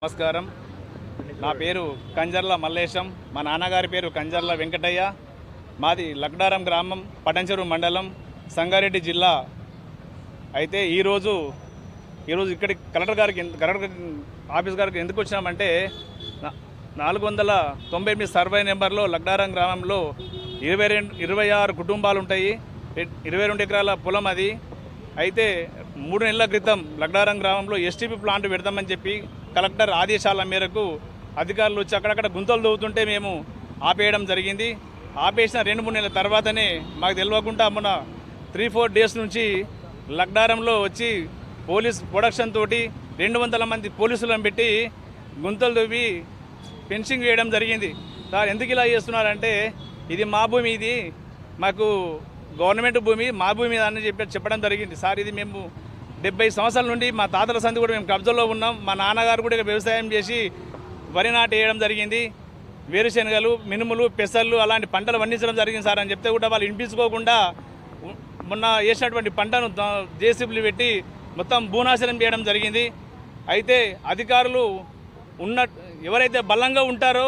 నమస్కారం. నా పేరు కంజర్ల మల్లేశం. మా నాన్నగారి పేరు కంజర్ల వెంకటయ్య. మాది లక్డారం గ్రామం, పటంచెరు మండలం, సంగారెడ్డి జిల్లా. అయితే ఈరోజు ఇక్కడికి కలెక్టర్ ఆఫీస్ గారికి ఎందుకు వచ్చినామంటే 498 సర్వే నెంబర్లో లక్డారం గ్రామంలో 26 కుటుంబాలు ఉంటాయి. 22 ఎకరాల పొలం అది. అయితే 3 నెలల క్రితం లక్డారం గ్రామంలో ఎస్టీపీ ప్లాంట్ పెడతామని చెప్పి కలెక్టర్ ఆదేశాల మేరకు అధికారులు వచ్చి అక్కడక్కడ గుంతలు దవ్వుతుంటే మేము ఆపేయడం జరిగింది. ఆపేసిన 2-3 నెలల తర్వాతనే మాకు తెలియకుండా మొన్న 3-4 డేస్ నుంచి లక్డారంలో వచ్చి పోలీస్ ప్రొడక్షన్ తోటి 200 మంది పోలీసులను పెట్టి గుంతలు దవ్వి ఫెన్సింగ్ వేయడం జరిగింది. సార్ ఎందుకు ఇలా చేస్తున్నారంటే ఇది మా భూమి, ఇది మాకు గవర్నమెంట్ భూమి, మా భూమి అని చెప్పడం జరిగింది. సార్ ఇది మేము 70 సంవత్సరాల నుండి మా తాతల సంది కూడా మేము కబ్జాలో ఉన్నాం. మా నాన్నగారు కూడా వ్యవసాయం చేసి వరి నాటు వేయడం జరిగింది. వేరుశనగలు, మినుములు, పెసళ్ళు అలాంటి పంటలు పండించడం జరిగింది సార్ అని చెప్తే కూడా వాళ్ళు వినిపించుకోకుండా మొన్న వేసినటువంటి పంటను జేసీబీలు పెట్టి మొత్తం భూనాశనం చేయడం జరిగింది. అయితే అధికారులు ఎవరైతే బలంగా ఉంటారో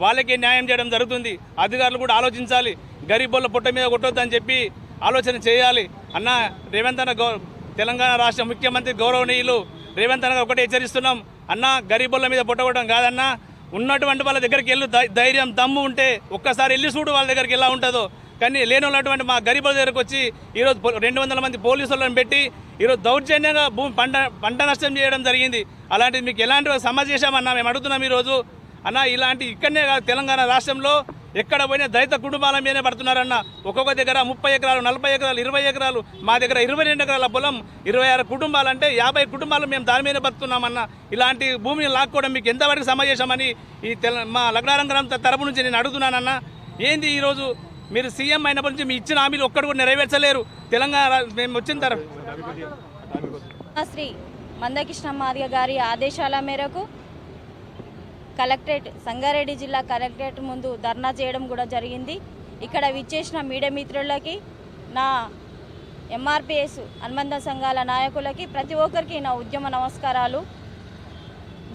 వాళ్ళకే న్యాయం చేయడం జరుగుతుంది. అధికారులు కూడా ఆలోచించాలి. గరీబోళ్ళ పొట్ట మీద కొట్టొద్దని చెప్పి ఆలోచన చేయాలి. అన్న రేవంత్ అన్న తెలంగాణ రాష్ట్ర ముఖ్యమంత్రి గౌరవనీయులు రేవంత్ అన్న ఒకటి హెచ్చరిస్తున్నాం. అన్న గరీబోళ్ళ మీద పొట్టగొట్టడం కాదన్నా, ఉన్నటువంటి వాళ్ళ దగ్గరికి వెళ్ళి ధైర్యం దమ్ము ఉంటే ఒక్కసారి వెళ్ళి చూడు వాళ్ళ దగ్గరికి ఎలా ఉంటుందో. కానీ లేని ఉన్నటువంటి మా గరీబుల దగ్గరకు వచ్చి ఈరోజు 200 మంది పోలీసులను పెట్టి ఈరోజు దౌర్జన్యంగా పంట నష్టం చేయడం జరిగింది. అలాంటిది మీకు ఎలాంటి సమస్య చేశామన్నా మేము అడుగుతున్నాం ఈరోజు. అన్న ఇలాంటి ఇక్కడనే కాదు, తెలంగాణ రాష్ట్రంలో ఎక్కడ పోయినా దళిత కుటుంబాల మీదనే పడుతున్నారన్న. ఒక్కొక్క దగ్గర 30 ఎకరాలు, 40 ఎకరాలు, 20 ఎకరాలు, మా దగ్గర 22 ఎకరాల పొలం, 26 కుటుంబాలు అంటే 50 కుటుంబాలు మేము దాని మీద బతుకుతున్నామన్న. ఇలాంటి భూమిని లాక్కోవడం మీకు ఎంతవరకు సమావేశమని మా లక్డారం గ్రామం తరపు నుంచి నేను అడుగుతున్నానన్న. ఏంది ఈరోజు మీరు సీఎం అయినప్పటి నుంచి మీ ఇచ్చిన హామీలు ఒక్కడు కూడా నెరవేర్చలేరు. తెలంగాణ మేము వచ్చిన తర్వాత శ్రీ మందకృష్ణ మాదిగ గారి ఆదేశాల మేరకు కలెక్టరేట్, సంగారెడ్డి జిల్లా కలెక్టరేట్ ముందు ధర్నా చేయడం కూడా జరిగింది. ఇక్కడ విచ్చేసిన మీడియా మిత్రులకి, నా ఎంఆర్పిఎస్ అనుబంధ సంఘాల నాయకులకి, ప్రతి ఒక్కరికి నా ఉద్యమ నమస్కారాలు.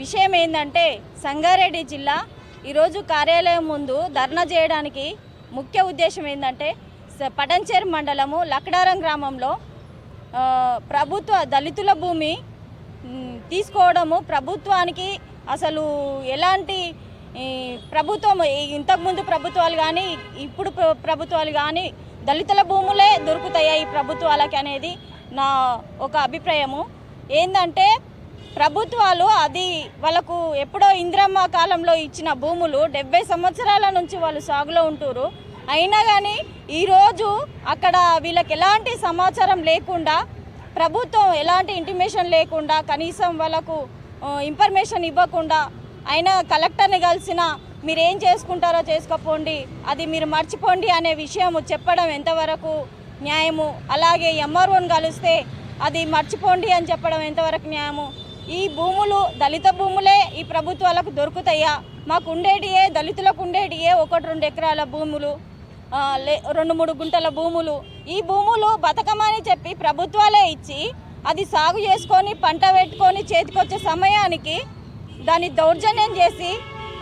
విషయం ఏంటంటే సంగారెడ్డి జిల్లా ఈరోజు కార్యాలయం ముందు ధర్నా చేయడానికి ముఖ్య ఉద్దేశం ఏంటంటే పటంచెరు మండలము లక్డారం గ్రామంలో ప్రభుత్వ దళితుల భూమి తీసుకోవడము, ప్రభుత్వానికి అసలు ఎలాంటి ప్రభుత్వం, ఇంతకుముందు ప్రభుత్వాలు కానీ ఇప్పుడు ప్రభుత్వాలు కానీ దళితుల భూములే దొరుకుతాయా ఈ ప్రభుత్వాలకి అనేది నా ఒక అభిప్రాయము. ఏంటంటే ప్రభుత్వాలు అది వాళ్ళకు ఎప్పుడో ఇందిరమ్మ కాలంలో ఇచ్చిన భూములు 70 సంవత్సరాల నుంచి వాళ్ళు సాగులో ఉంటురు. అయినా కానీ ఈరోజు అక్కడ వీళ్ళకి ఎలాంటి సమాచారం లేకుండా, ప్రభుత్వం ఎలాంటి ఇంటిమేషన్ లేకుండా, కనీసం వాళ్ళకు ఇన్ఫర్మేషన్ ఇవ్వకుండా, అయినా కలెక్టర్ని కలిసిన మీరు ఏం చేసుకుంటారో చేసుకోపోండి, అది మీరు మర్చిపోండి అనే విషయం చెప్పడం ఎంతవరకు న్యాయము? అలాగే ఎంఆర్ఓని కలిస్తే అది మర్చిపోండి అని చెప్పడం ఎంతవరకు న్యాయము? ఈ భూములు దళిత భూములే ఈ ప్రభుత్వాలకు దొరుకుతాయా? మాకు ఉండేటియే, దళితులకు ఉండేటియే 1-2 ఎకరాల భూములు, 2-3 గుంటల భూములు. ఈ భూములు బతకమని చెప్పి ప్రభుత్వాలే ఇచ్చి అది సాగు చేసుకొని పంట పెట్టుకొని చేతికొచ్చే సమయానికి దాన్ని దౌర్జన్యం చేసి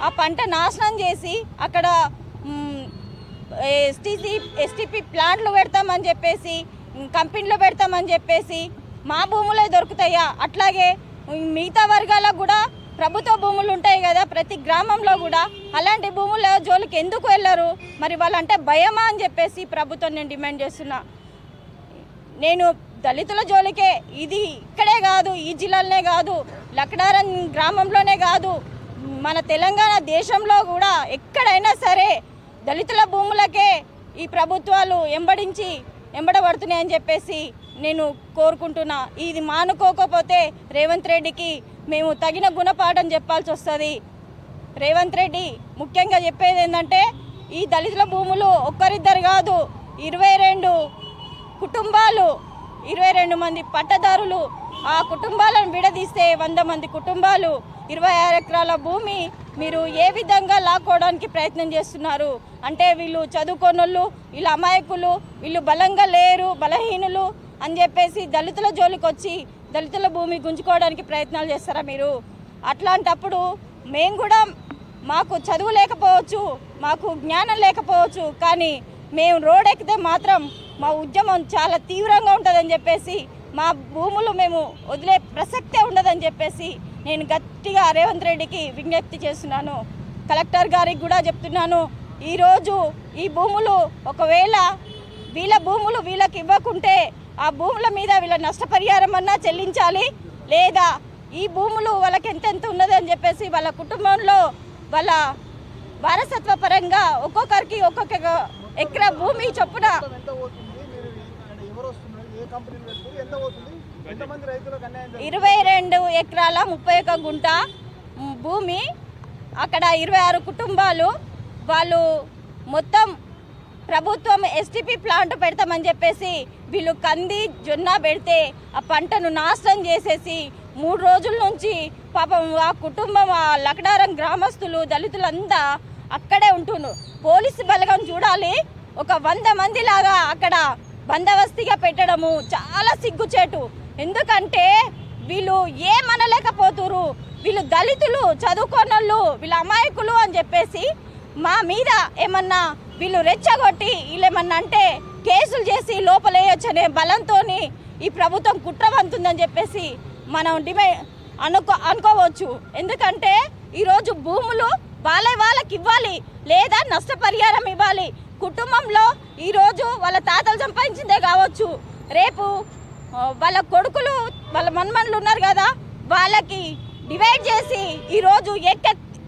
ఆ పంట నాశనం చేసి అక్కడ ఎస్టీపీ ప్లాంట్లు పెడతామని చెప్పేసి, కంపెనీలు పెడతామని చెప్పేసి మా భూములే దొరుకుతాయా? అట్లాగే మిగతా వర్గాలకు కూడా ప్రభుత్వ భూములు ఉంటాయి కదా ప్రతి గ్రామంలో కూడా, అలాంటి భూముల జోలికి ఎందుకు వెళ్ళరు? మరి వాళ్ళంటే భయమా అని చెప్పేసి ప్రభుత్వం నేను డిమాండ్ చేస్తున్నా. నేను దళితుల జోలికే, ఇది ఇక్కడే కాదు, ఈ జిల్లాలోనే కాదు, లక్డారం గ్రామంలోనే కాదు, మన తెలంగాణ దేశంలో కూడా ఎక్కడైనా సరే దళితుల భూములకే ఈ ప్రభుత్వాలు ఎంబడబడుతున్నాయని చెప్పేసి నేను కోరుకుంటున్నా. ఇది మానుకోకపోతే రేవంత్ రెడ్డికి మేము తగిన గుణపాఠం చెప్పాల్సి వస్తుంది. రేవంత్ రెడ్డి ముఖ్యంగా చెప్పేది ఏంటంటే, ఈ దళితుల భూములు ఒక్కరిద్దరు కాదు, 22 కుటుంబాలు, 22 మంది పట్టదారులు, ఆ కుటుంబాలను విడదీస్తే 100 మంది కుటుంబాలు, 26 ఎకరాల భూమి మీరు ఏ విధంగా లాక్కోవడానికి ప్రయత్నం చేస్తున్నారు? అంటే వీళ్ళు చదువుకోనోళ్ళు, వీళ్ళు అమాయకులు, వీళ్ళు బలంగా లేరు, బలహీనులు అని చెప్పేసి దళితుల జోలికి వచ్చి దళితుల భూమి గుంజుకోవడానికి ప్రయత్నాలు చేస్తారా మీరు? అట్లాంటప్పుడు మేము కూడా, మాకు చదువు లేకపోవచ్చు, మాకు జ్ఞానం లేకపోవచ్చు, కానీ మేము రోడ్ ఎక్కితే మాత్రం మా ఉద్యమం చాలా తీవ్రంగా ఉంటుందని చెప్పేసి, మా భూములు మేము వదిలే ప్రసక్తే ఉండదని చెప్పేసి నేను గట్టిగా రేవంత్ రెడ్డికి విజ్ఞప్తి చేస్తున్నాను. కలెక్టర్ గారికి కూడా చెప్తున్నాను, ఈరోజు ఈ భూములు ఒకవేళ వీళ్ళ భూములు వీళ్ళకి ఇవ్వకుంటే ఆ భూముల మీద వీళ్ళ నష్టపరిహారం అన్నా చెల్లించాలి, లేదా ఈ భూములు వాళ్ళకి ఎంతెంత ఉన్నదని చెప్పేసి వాళ్ళ కుటుంబంలో వాళ్ళ వారసత్వ పరంగా ఒక్కొక్కరికి ఒక్కొక్క ఎకరా భూమి చొప్పున 22 ఎకరాల 31 గుంట భూమి, అక్కడ 26 కుటుంబాలు, వాళ్ళు మొత్తం ప్రభుత్వం ఎస్టీపీ ప్లాంట్ పెడతామని చెప్పేసి వీళ్ళు కంది జొన్న పెడితే ఆ పంటను నాశనం చేసేసి 3 రోజుల నుంచి పాపం ఆ కుటుంబం, ఆ లక్డారం గ్రామస్తులు దళితులంతా అక్కడే ఉంటున్నారు. పోలీసు బలగం చూడాలి, ఒక 100 మంది లాగా అక్కడ బందోబస్తుగా పెట్టడము చాలా సిగ్గుచేటు. ఎందుకంటే వీళ్ళు ఏమనలేకపోతురు, వీళ్ళు దళితులు, చదువుకోనోళ్ళు, వీళ్ళు అమాయకులు అని చెప్పేసి మా మీద ఏమన్నా వీళ్ళు రెచ్చగొట్టి వీళ్ళేమన్నా అంటే కేసులు చేసి లోపలేయొచ్చనే బలంతో ఈ ప్రభుత్వం కుట్రవంతుందని చెప్పేసి మనం అనుకోవచ్చు. ఎందుకంటే ఈరోజు భూములు వాళ్ళకి ఇవ్వాలి, లేదా నష్టపరిహారం ఇవ్వాలి. కుటుంబంలో ఈరోజు వాళ్ళ తాతలు సంపాదించిందే కావచ్చు, రేపు వాళ్ళ కొడుకులు, వాళ్ళ మన్మన్లు ఉన్నారు కదా, వాళ్ళకి డివైడ్ చేసి ఈరోజు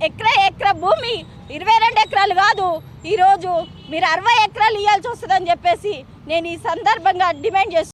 ఎకరా భూమి 22 ఎకరాలు కాదు, ఈరోజు మీరు 60 ఎకరాలు ఇవ్వాల్సి వస్తుందని చెప్పేసి నేను ఈ సందర్భంగా డిమాండ్ చేస్తున్నాను.